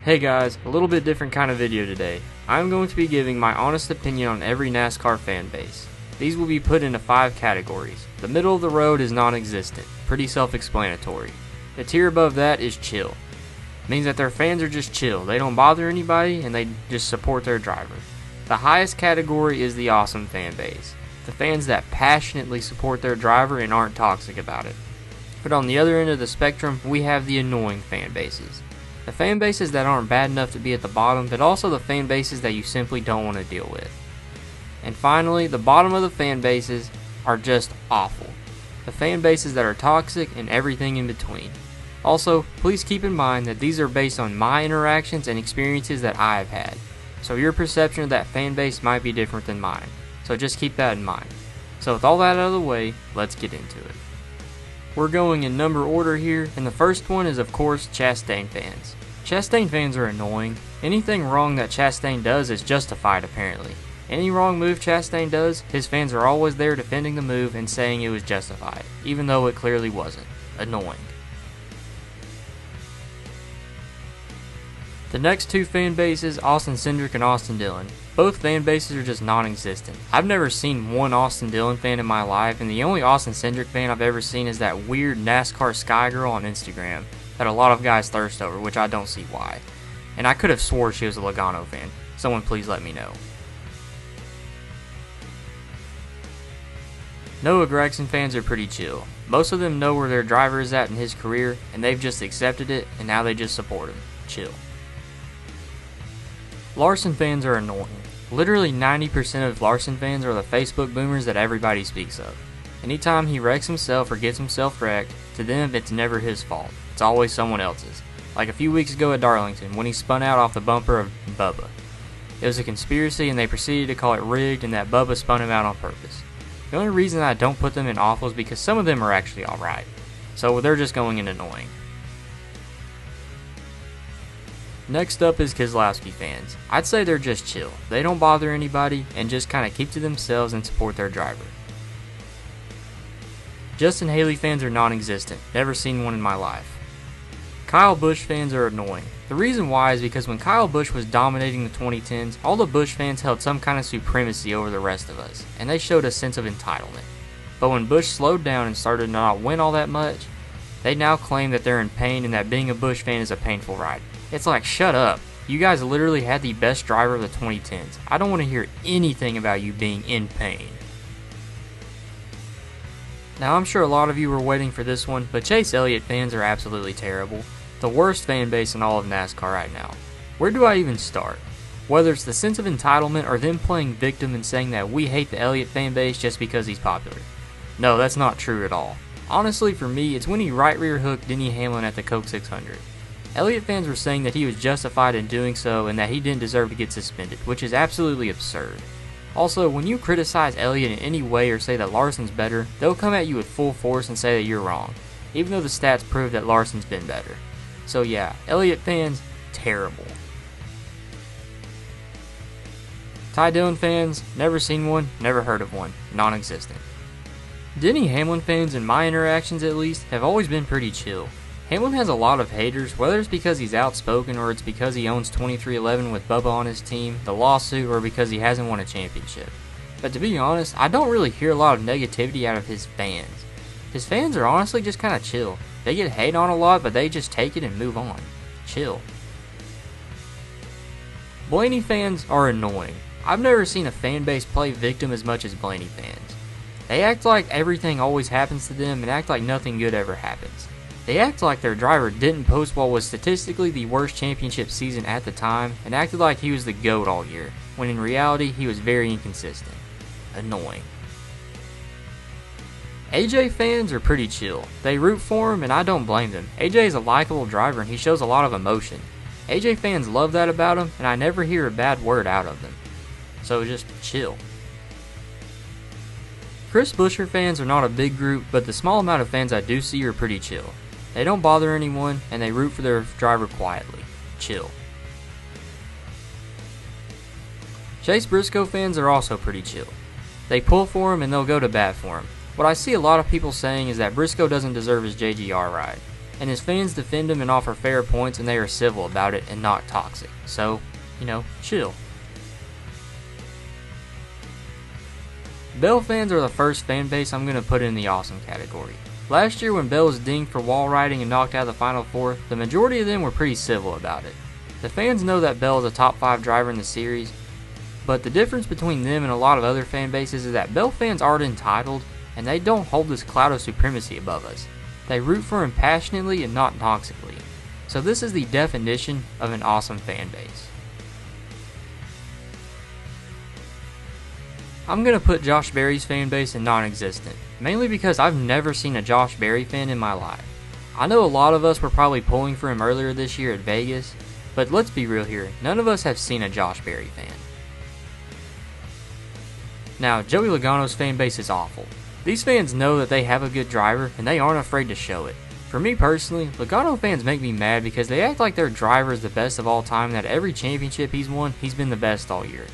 Hey guys, a little bit different kind of video today. I'm going to be giving my honest opinion on every NASCAR fan base. These will be put into 5 categories. The middle of the road is non-existent, pretty self-explanatory. The tier above that is chill. Means that their fans are just chill, they don't bother anybody and they just support their driver. The highest category is the awesome fan base. The fans that passionately support their driver and aren't toxic about it. But on the other end of the spectrum, we have the annoying fan bases. The fan bases that aren't bad enough to be at the bottom, but also the fan bases that you simply don't want to deal with. And finally, the bottom of the fan bases are just awful. The fan bases that are toxic and everything in between. Also, please keep in mind that these are based on my interactions and experiences that I have had. So your perception of that fan base might be different than mine. So just keep that in mind. So with all that out of the way, let's get into it. We're going in number order here, and the first one is of course Chastain fans. Chastain fans are annoying. Anything wrong that Chastain does is justified apparently. Any wrong move Chastain does, his fans are always there defending the move and saying it was justified, even though it clearly wasn't. Annoying. The next 2 fan bases, Austin Cindric and Austin Dillon. Both fan bases are just non-existent. I've never seen one Austin Dillon fan in my life, and the only Austin Cindric fan I've ever seen is that weird NASCAR Sky Girl on Instagram that a lot of guys thirst over, which I don't see why. And I could have swore she was a Logano fan. Someone please let me know. Noah Gragson fans are pretty chill. Most of them know where their driver is at in his career, and they've just accepted it, and now they just support him. Chill. Larson fans are annoying. Literally 90% of Larson fans are the Facebook boomers that everybody speaks of. Anytime he wrecks himself or gets himself wrecked, to them it's never his fault. It's always someone else's. Like a few weeks ago at Darlington when he spun out off the bumper of Bubba. It was a conspiracy and they proceeded to call it rigged and that Bubba spun him out on purpose. The only reason I don't put them in awful is because some of them are actually alright. So they're just going in annoying. Next up is Keselowski fans. I'd say they're just chill. They don't bother anybody and just kind of keep to themselves and support their driver. Justin Haley fans are non-existent. Never seen one in my life. Kyle Busch fans are annoying. The reason why is because when Kyle Busch was dominating the 2010s, all the Busch fans held some kind of supremacy over the rest of us, and they showed a sense of entitlement. But when Busch slowed down and started to not win all that much, they now claim that they're in pain and that being a Busch fan is a painful ride. It's like, shut up. You guys literally had the best driver of the 2010s. I don't want to hear anything about you being in pain. Now I'm sure a lot of you were waiting for this one, but Chase Elliott fans are absolutely terrible. The worst fan base in all of NASCAR right now. Where do I even start? Whether it's the sense of entitlement or them playing victim and saying that we hate the Elliott fan base just because he's popular. No, that's not true at all. Honestly, for me, it's when he right rear hooked Denny Hamlin at the Coke 600. Elliott fans were saying that he was justified in doing so and that he didn't deserve to get suspended, which is absolutely absurd. Also, when you criticize Elliott in any way or say that Larson's better, they'll come at you with full force and say that you're wrong, even though the stats prove that Larson's been better. So yeah, Elliott fans, terrible. Ty Dillon fans, never seen one, never heard of one, non-existent. Denny Hamlin fans, in my interactions at least, have always been pretty chill. Hamlin has a lot of haters, whether it's because he's outspoken or it's because he owns 2311 with Bubba on his team, the lawsuit, or because he hasn't won a championship. But to be honest, I don't really hear a lot of negativity out of his fans. His fans are honestly just kind of chill. They get hate on a lot, but they just take it and move on. Chill. Blaney fans are annoying. I've never seen a fan base play victim as much as Blaney fans. They act like everything always happens to them and act like nothing good ever happens. They act like their driver didn't post what was statistically the worst championship season at the time and acted like he was the GOAT all year, when in reality he was very inconsistent. Annoying. AJ fans are pretty chill. They root for him and I don't blame them. AJ is a likable driver and he shows a lot of emotion. AJ fans love that about him and I never hear a bad word out of them. So just chill. Chris Buescher fans are not a big group, but the small amount of fans I do see are pretty chill. They don't bother anyone, and they root for their driver quietly. Chill. Chase Briscoe fans are also pretty chill. They pull for him and they'll go to bat for him. What I see a lot of people saying is that Briscoe doesn't deserve his JGR ride. and his fans defend him and offer fair points, and they are civil about it and not toxic. So, chill. Bell fans are the first fan base I'm going to put in the awesome category. Last year when Bell was dinged for wall riding and knocked out of the Final Four, the majority of them were pretty civil about it. The fans know that Bell is a top 5 driver in the series, but the difference between them and a lot of other fan bases is that Bell fans aren't entitled, and they don't hold this cloud of supremacy above us. They root for him passionately and not toxically. So this is the definition of an awesome fan base. I'm going to put Josh Berry's fan base in non-existent, mainly because I've never seen a Josh Berry fan in my life. I know a lot of us were probably pulling for him earlier this year at Vegas, but let's be real here, none of us have seen a Josh Berry fan. Now, Joey Logano's fan base is awful. These fans know that they have a good driver, and they aren't afraid to show it. For me personally, Logano fans make me mad because they act like their driver is the best of all time, and that every championship he's won, he's been the best all year.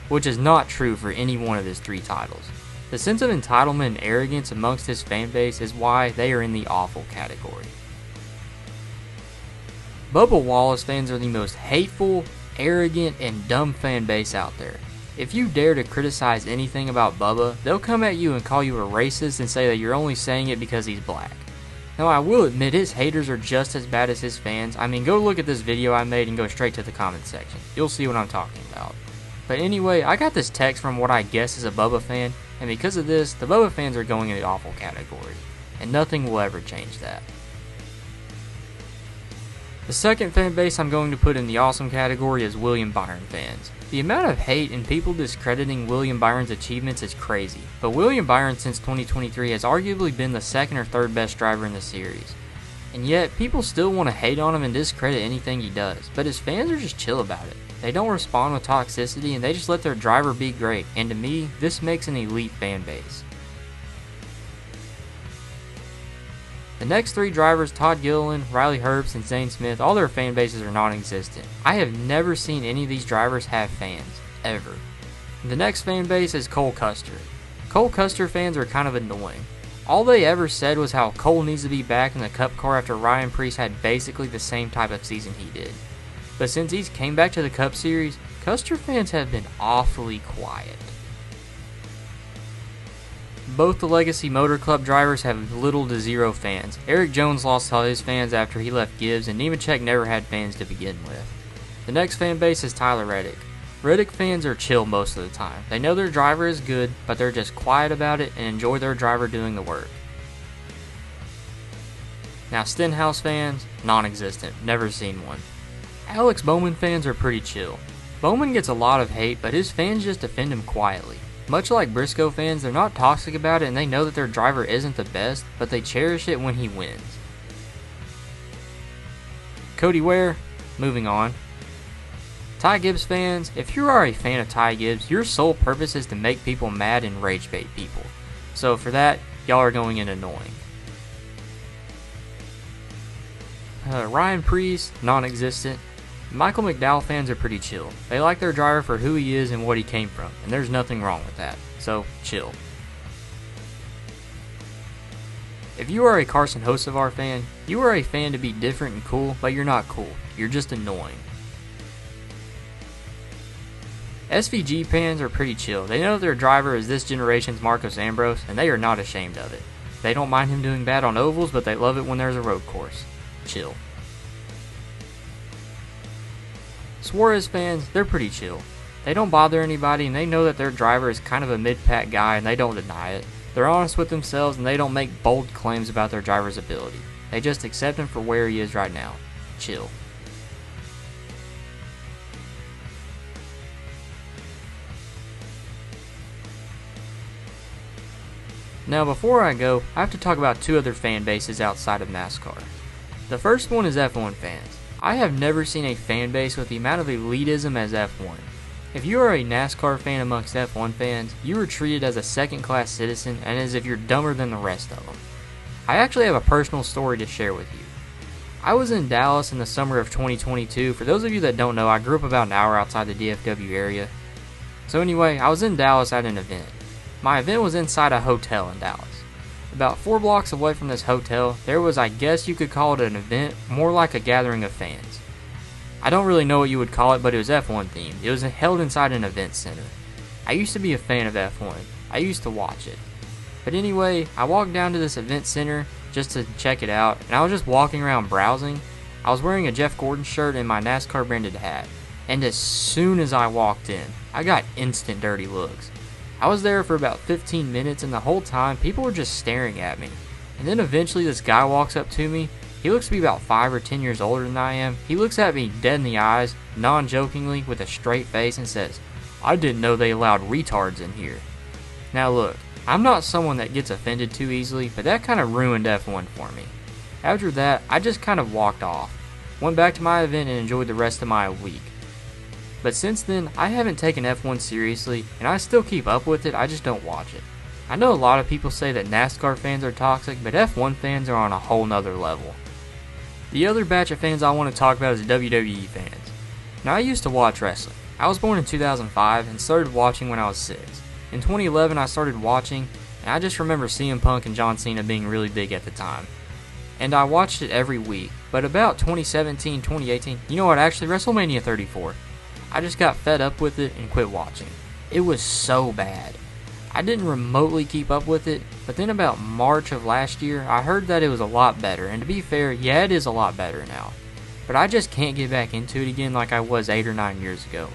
Which is not true for any one of his 3 titles. The sense of entitlement and arrogance amongst his fan base is why they are in the awful category. Bubba Wallace fans are the most hateful, arrogant, and dumb fan base out there. If you dare to criticize anything about Bubba, they'll come at you and call you a racist and say that you're only saying it because he's black. Now I will admit his haters are just as bad as his fans. I mean, go look at this video I made and go straight to the comment section. You'll see what I'm talking about. But anyway, I got this text from what I guess is a Bubba fan, and because of this, the Bubba fans are going in the awful category, and nothing will ever change that. The second fan base I'm going to put in the awesome category is William Byron fans. The amount of hate and people discrediting William Byron's achievements is crazy, but William Byron since 2023 has arguably been the 2nd or 3rd best driver in the series. And yet, people still want to hate on him and discredit anything he does, but his fans are just chill about it. They don't respond with toxicity and they just let their driver be great, and to me, this makes an elite fan base. The next 3 drivers, Todd Gilliland, Riley Herbst, and Zane Smith, all their fan bases are non-existent. I have never seen any of these drivers have fans, ever. The next fan base is Cole Custer. Cole Custer fans are kind of annoying. All they ever said was how Cole needs to be back in the Cup car after Ryan Preece had basically the same type of season he did. But since he's came back to the Cup Series, Custer fans have been awfully quiet. Both the Legacy Motor Club drivers have little to zero fans. Eric Jones lost all his fans after he left Gibbs, and Nemechek never had fans to begin with. The next fan base is Tyler Reddick. Reddick fans are chill most of the time. They know their driver is good, but they're just quiet about it and enjoy their driver doing the work. Now Stenhouse fans, non-existent, never seen one. Alex Bowman fans are pretty chill. Bowman gets a lot of hate, but his fans just defend him quietly. Much like Briscoe fans, they're not toxic about it and they know that their driver isn't the best, but they cherish it when he wins. Cody Ware, moving on. Ty Gibbs fans, if you are a fan of Ty Gibbs, your sole purpose is to make people mad and rage bait people. So for that, y'all are going in annoying. Ryan Preece, non-existent. Michael McDowell fans are pretty chill. They like their driver for who he is and what he came from, and there's nothing wrong with that, so chill. If you are a Carson Hocevar fan, you are a fan to be different and cool, but you're not cool. You're just annoying. SVG fans are pretty chill. They know their driver is this generation's Marcos Ambrose, and they are not ashamed of it. They don't mind him doing bad on ovals, but they love it when there's a road course. Chill. Suarez fans, they're pretty chill. They don't bother anybody and they know that their driver is kind of a mid-pack guy and they don't deny it. They're honest with themselves and they don't make bold claims about their driver's ability. They just accept him for where he is right now. Chill. Now before I go, I have to talk about 2 other fan bases outside of NASCAR. The first one is F1 fans. I have never seen a fan base with the amount of elitism as F1. If you are a NASCAR fan amongst F1 fans, you are treated as a second-class citizen and as if you're dumber than the rest of them. I actually have a personal story to share with you. I was in Dallas in the summer of 2022. For those of you that don't know, I grew up about an hour outside the DFW area. So anyway, I was in Dallas at an event. My event was inside a hotel in Dallas. About 4 blocks away from this hotel, there was, I guess you could call it an event, more like a gathering of fans. I don't really know what you would call it, but it was F1 themed. It was held inside an event center. I used to be a fan of F1. I used to watch it. But anyway, I walked down to this event center just to check it out, and I was just walking around browsing. I was wearing a Jeff Gordon shirt and my NASCAR branded hat, and as soon as I walked in, I got instant dirty looks. I was there for about 15 minutes, and the whole time people were just staring at me. And then eventually this guy walks up to me. He looks to be about 5 or 10 years older than I am. He looks at me dead in the eyes, non-jokingly, with a straight face, and says, "I didn't know they allowed retards in here." Now look, I'm not someone that gets offended too easily, but that kind of ruined F1 for me. After that, I just kind of walked off, went back to my event and enjoyed the rest of my week. But since then, I haven't taken F1 seriously, and I still keep up with it, I just don't watch it. I know a lot of people say that NASCAR fans are toxic, but F1 fans are on a whole nother level. The other batch of fans I want to talk about is WWE fans. Now, I used to watch wrestling. I was born in 2005 and started watching when I was 6. In 2011, I started watching, and I just remember CM Punk and John Cena being really big at the time. And I watched it every week, but about 2017, 2018, you know what, actually WrestleMania 34, I just got fed up with it and quit watching. It was so bad. I didn't remotely keep up with it, but then about March of last year, I heard that it was a lot better, and to be fair, yeah, it is a lot better now. But I just can't get back into it again like I was 8 or 9 years ago.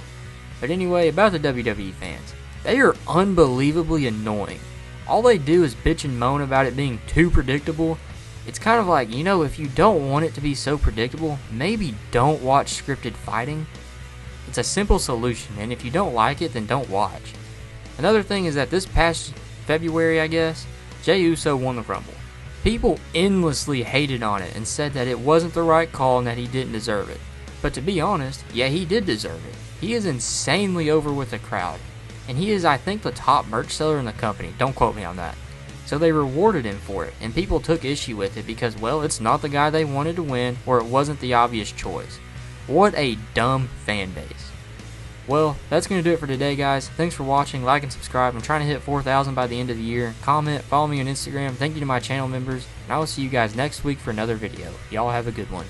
But anyway, about the WWE fans, they are unbelievably annoying. All they do is bitch and moan about it being too predictable. It's kind of like, you know, if you don't want it to be so predictable, maybe don't watch scripted fighting. It's a simple solution, and if you don't like it, then don't watch. Another thing is that this past February, I guess, Jey Uso won the Rumble. People endlessly hated on it and said that it wasn't the right call and that he didn't deserve it. But to be honest, yeah, he did deserve it. He is insanely over with the crowd. And he is, I think, the top merch seller in the company. Don't quote me on that. So they rewarded him for it, and people took issue with it because, well, it's not the guy they wanted to win, or it wasn't the obvious choice. What a dumb fan base. Well, that's going to do it for today, guys. Thanks for watching. Like and subscribe. I'm trying to hit 4,000 by the end of the year. Comment, follow me on Instagram. Thank you to my channel members, and I will see you guys next week for another video. Y'all have a good one.